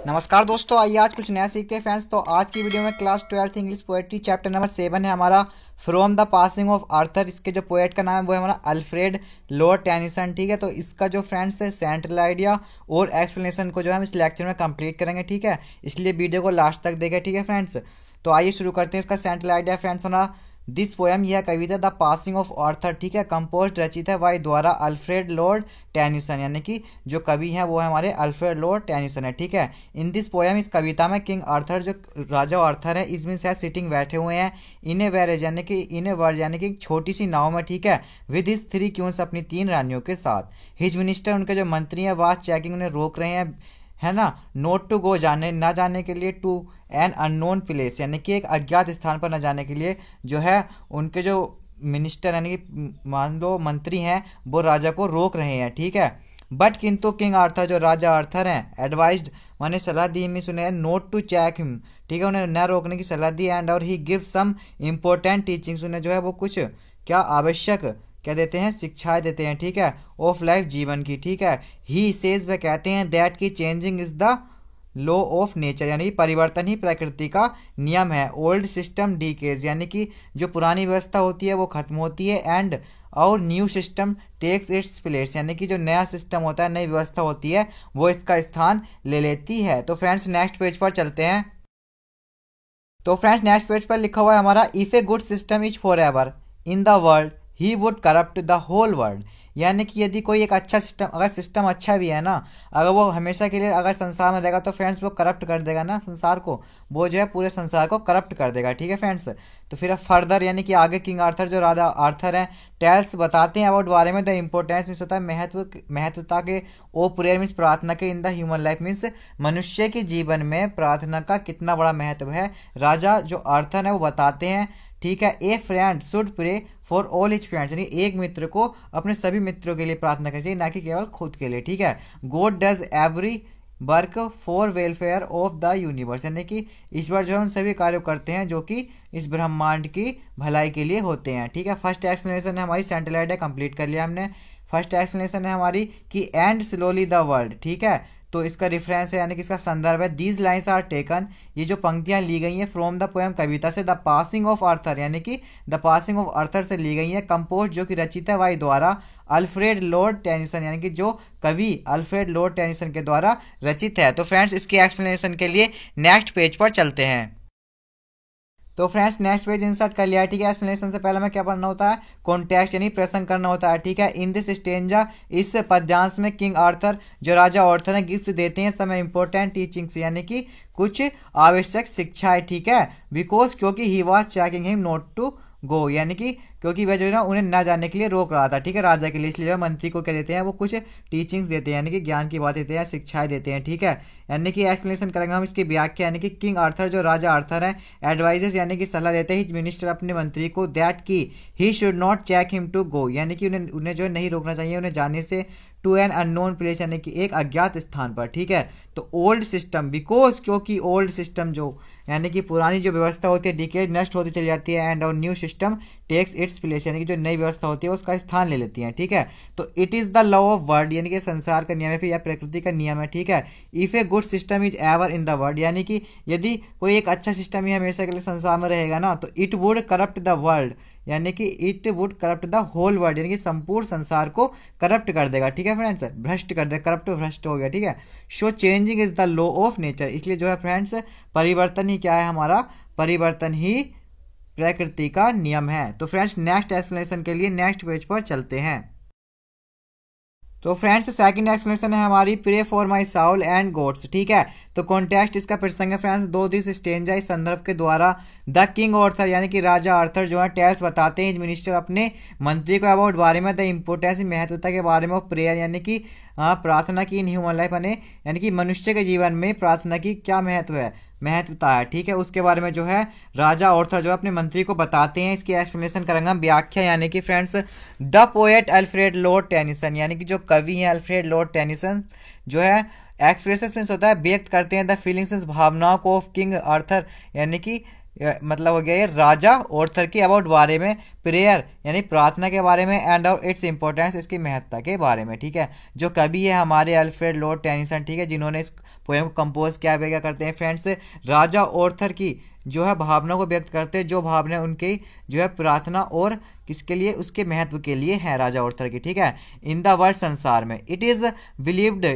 नमस्कार दोस्तों, आइए आज कुछ नया सीखते हैं फ्रेंड्स। तो आज की वीडियो में class 12 English poetry chapter number 7 है हमारा, from the passing of Arthur. इसके जो पोएट का नाम है वो है हमारा अल्फ्रेड लॉर्ड टेनिसन। ठीक है, तो इसका जो फ्रेंड्स है सेंट्रल आइडिया और एक्सप्लेनेशन को जो है हम इस लेक्चर में कंप्लीट करेंगे। ठीक है, इसलिए वीडियो को लास्ट तक देखें। ठीक है फ्रेंड्स, तो आइए शुरू करते हैं। इसका सेंट्रल आइडिया फ्रेंड्स होना, दिस पोएम, यह कविता द पासिंग ऑफ आर्थर, ठीक है, कंपोज रचित है वाई द्वारा अल्फ्रेड लॉर्ड टेनिसन, यानी कि जो कवि हैं वो है हमारे अल्फ्रेड लॉर्ड टेनिसन है। ठीक है, इन दिस पोएम, इस कविता में किंग आर्थर, जो राजा आर्थर है, इसमें शायद सिटिंग बैठे हुए हैं इन ए वैरेज, यानी कि इन ए वर्ड, यानी कि छोटी सी नाव में। ठीक है, विद हिज 3 क्वींस, अपनी 3 रानियों के साथ। हिज मिनिस्टर, उनके जो मंत्री हैं, वास्ट चेकिंग, उन्हें रोक रहे हैं, है ना, नोट टू गो, जाने ना जाने के लिए, टू एन अननोन प्लेस, यानी कि एक अज्ञात स्थान पर न जाने के लिए जो है उनके जो मिनिस्टर यानी कि मान लो मंत्री हैं वो राजा को रोक रहे हैं। ठीक है, बट किंतु किंग आर्थर, जो राजा आर्थर हैं, एडवाइज्ड, मैंने सलाह दी, में सुने, नोट टू चेक हिम, ठीक है, उन्हें न रोकने की सलाह दी, एंड और ही गिव सम इम्पोर्टेंट टीचिंग्स, उन्हें जो है वो कुछ क्या आवश्यक क्या देते हैं, शिक्षाएं देते हैं। ठीक है, ऑफ लाइफ, जीवन की। ठीक है, ही सेज, वह कहते हैं, दैट की changing is the law of nature, यानी परिवर्तन ही प्रकृति का नियम है। ओल्ड सिस्टम डीकेज, यानी कि जो पुरानी व्यवस्था होती है वो खत्म होती है, एंड और new system takes its place, यानी कि जो नया सिस्टम होता है, नई व्यवस्था होती है, वो इसका स्थान ले लेती है। तो फ्रेंड्स नेक्स्ट पेज पर चलते हैं। तो फ्रेंड्स नेक्स्ट पेज पर लिखा हुआ है हमारा, if a good system is forever in the world he would corrupt the whole world, यानी कि यदि कोई एक अच्छा सिस्टम, अगर सिस्टम अच्छा भी है ना, अगर वो हमेशा के लिए अगर संसार में रहेगा तो फ्रेंड्स वो करप्ट कर देगा ना संसार को, वो जो है पूरे संसार को करप्ट कर देगा। ठीक है फ्रेंड्स, तो फिर फर्दर, यानी कि आगे किंग आर्थर, जो राजा आर्थर हैं, टेल्स बताते हैं अबाउट बारे में, द इम्पोर्टेंस मीन्स होता है महत्वता के, ओ प्रेयर मीन्स प्रार्थना के, in the human life means मनुष्य के जीवन में प्रार्थना का कितना बड़ा महत्व है, राजा जो आर्थर है वो बताते हैं। ठीक है, a friend should pray for all his friends, यानी एक मित्र को अपने सभी मित्रों के लिए प्रार्थना करनी चाहिए, ना कि केवल खुद के लिए। ठीक है, God does every work for welfare of the universe, यानी कि ईश्वर जो है उन सभी कार्यों करते हैं जो कि इस ब्रह्मांड की भलाई के लिए होते हैं। ठीक है, फर्स्ट एक्सप्लेनेशन है हमारी, सेंट्रल आइडिया कंप्लीट कर लिया हमने। फर्स्ट एक्सप्लेनेशन है हमारी कि एंड स्लोली द वर्ल्ड, ठीक है, तो इसका रेफरेंस है, यानी कि इसका संदर्भ है, दीज लाइन्स आर टेकन, ये जो पंक्तियां ली गई हैं, फ्रॉम द पोएम, कविता से, द पासिंग ऑफ आर्थर, यानी कि द पासिंग ऑफ आर्थर से ली गई है, कंपोज, जो कि रचित है वाई द्वारा अल्फ्रेड लॉर्ड टेनिसन, यानी कि जो कवि अल्फ्रेड लॉर्ड टेनिसन के द्वारा रचित है। तो फ्रेंड्स इसके एक्सप्लेनेशन के लिए नेक्स्ट पेज पर चलते हैं। तो फ्रेंड्स नेक्स्ट पेज इंसर्ट कर लिया है। ठीक है, एक्सप्लेनेशन से पहले हमें क्या पढ़ना होता है, कॉन्टेक्स्ट, यानी प्रसंग करना होता है। ठीक है, इन दिस स्टेंजा, इस पद्यांश में किंग आर्थर, जो राजा आर्थर है, गिफ्ट देते हैं समय इंपॉर्टेंट टीचिंग्स, यानी कि कुछ आवश्यक शिक्षाएं। ठीक है, बिकॉज, क्योंकि he was checking him not to go, यानी कि क्योंकि वह जो है ना उन्हें ना जाने के लिए रोक रहा था। ठीक है, राजा के लिए, इसलिए जो मंत्री को क्या देते हैं, वो कुछ टीचिंग्स देते हैं, यानी कि ज्ञान की बात देते हैं, शिक्षाएं देते हैं। ठीक है, यानी कि एक्सप्लेनेशन करेंगे हम इसकी व्याख्या, यानी कि किंग आर्थर, जो राजा आर्थर है, एडवाइजेस, यानी कि सलाह देते हैं मिनिस्टर, अपने मंत्री को, दैट की he should not check him to go, यानी कि उन्हें जो है नहीं रोकना चाहिए उन्हें जाने से, टू एन अननोन प्लेस, यानी कि एक अज्ञात स्थान पर। ठीक है, तो ओल्ड सिस्टम, बिकॉज, क्योंकि ओल्ड सिस्टम जो यानी कि पुरानी जो व्यवस्था होती है, डिकेज, नष्ट होती चली जाती है, एंड और new system takes its place, यानी कि जो नई व्यवस्था होती है उसका स्थान ले लेती है। ठीक है, तो it is the law of world, यानी कि संसार का नियम है या प्रकृति का नियम है। ठीक है, if a good system is ever in the world, यानी कि यदि कोई एक अच्छा सिस्टम ही हमेशा के लिए संसार में रहेगा ना, तो it would corrupt the world, यानी कि it would corrupt the whole world, यानी कि संपूर्ण संसार को करप्ट कर देगा। ठीक है फ्रेंड्स, भ्रष्ट कर देगा, करप्ट भ्रष्ट हो गया। ठीक है, show changing is the law of nature, इसलिए जो है फ्रेंड्स परिवर्तन ही क्या है हमारा, परिवर्तन ही प्रकृति का नियम है। तो फ्रेंड्स नेक्स्ट एक्सप्लेनेशन के लिए नेक्स्ट पेज पर चलते हैं। तो फ्रेंड्स सेकंड एक्सप्लेनेशन है हमारी, pray for my soul and gods. ठीक है, तो कॉन्टेक्स्ट इसका प्रसंग है फ्रेंड्स, दो दिस स्टेंजा, इस संदर्भ के द्वारा द किंग आर्थर, यानी कि राजा आर्थर जो है, टेल्स बताते हैं मिनिस्टर, अपने मंत्री को, अबाउट बारे में, द इम्पोर्टेंस, महत्वता के बारे में, ऑफ प्रेयर, यानी कि प्रार्थना की, इन ह्यूमन लाइफ, यानी कि मनुष्य के जीवन में प्रार्थना की क्या महत्व है, महत्वता है। ठीक है, उसके बारे में जो है राजा आर्थर जो है अपने मंत्री को बताते हैं। इसकी एक्सप्लेनेशन करेंगे हम, व्याख्या, यानी कि friends the poet Alfred Lord Tennyson, यानी कि जो कवि हैं अल्फ्रेड लॉर्ड टेनिसन जो है, एक्सप्रेसेस मीन्स होता है व्यक्त करते हैं, द फीलिंग्स, भावनाओं को, ऑफ किंग आर्थर, यानी कि मतलब हो गया ये राजा ऑर्थर की अबाउट बारे में, प्रेयर यानी प्रार्थना के बारे में, एंड ऑफ इट्स इंपॉर्टेंस इसकी महत्ता के बारे में। ठीक है, जो कवि है हमारे अल्फ्रेड लॉर्ड टेनिसन, ठीक है, जिन्होंने इस पोएम को कंपोज किया, वे क्या करते हैं फ्रेंड्स, राजा ऑर्थर की जो है भावना को व्यक्त करते हैं, जो भावना उनकी जो है प्रार्थना और किसके लिए, उसके महत्व के लिए है राजा ऑर्थर की। ठीक है, इन द वर्ल्ड संसार में, इट इज बिलीव्ड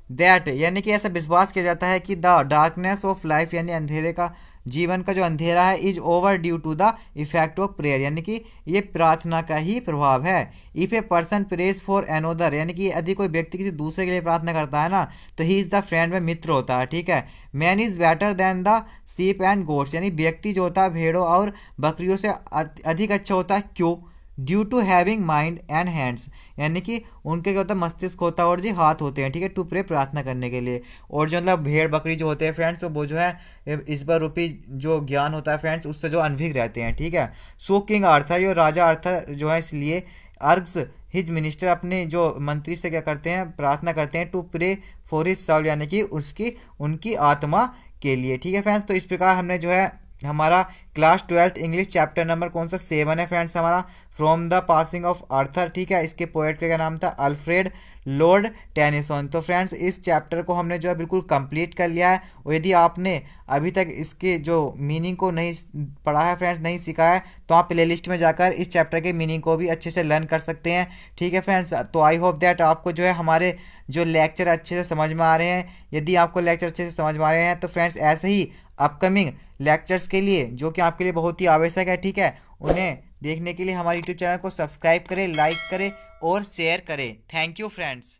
दैट यानी कि ऐसा विश्वास किया जाता है कि द डार्कनेस ऑफ लाइफ यानी अंधेरे का, जीवन का जो अंधेरा है, is over due to the effect of prayer यानी कि ये प्रार्थना का ही प्रभाव है। If a person prays for another यानी कि यदि कोई व्यक्ति किसी दूसरे के लिए प्रार्थना करता है ना, तो ही इज द फ्रेंड में मित्र होता है। ठीक है, man is better than the ship and goats यानी व्यक्ति जो होता है भेड़ों और बकरियों से अधिक अच्छा होता है। क्यों? Due to having mind and hands यानी कि उनके क्या होता है, मस्तिष्क होता है और जी हाथ होते हैं। ठीक है, टू प्रे प्रार्थना करने के लिए। और जो मतलब भेड़ बकरी जो होते हैं फ्रेंड्स, वो जो है ईश्वर रूपी जो ज्ञान होता है फ्रेंड्स, उससे जो अनभिज्ञ रहते हैं। ठीक है, सो किंग आर्थर, ये राजा आर्थर जो है इसलिए अर्ग्स हिज मिनिस्टर अपने जो मंत्री से क्या करते हैं, प्रार्थना करते हैं, to pray for his soul यानी कि उसकी उनकी आत्मा के लिए। ठीक है फ्रेंड्स, तो इस प्रकार हमने जो है हमारा class 12th English chapter number कौन सा 7 है फ्रेंड्स हमारा, from the passing of Arthur. ठीक है, इसके पोएट का क्या नाम था, अल्फ्रेड लॉर्ड टेनिसन। तो फ्रेंड्स इस चैप्टर को हमने जो है बिल्कुल कंप्लीट कर लिया है। और यदि आपने अभी तक इसके जो मीनिंग को नहीं पढ़ा है फ्रेंड्स, नहीं सीखा है, तो आप प्ले लिस्ट में जाकर इस चैप्टर के मीनिंग को भी अच्छे से लर्न कर सकते हैं। ठीक है फ्रेंड्स, तो आई होप दैट आपको जो है हमारे जो लेक्चर अच्छे से समझ में आ रहे हैं। यदि आपको लेक्चर अच्छे से समझ में आ रहे हैं तो फ्रेंड्स ऐसे ही अपकमिंग लेक्चर्स के लिए जो कि आपके लिए बहुत ही आवश्यक है, ठीक है, उन्हें देखने के लिए हमारे यूट्यूब चैनल को सब्सक्राइब करें, लाइक करें और शेयर करें। Thank you friends.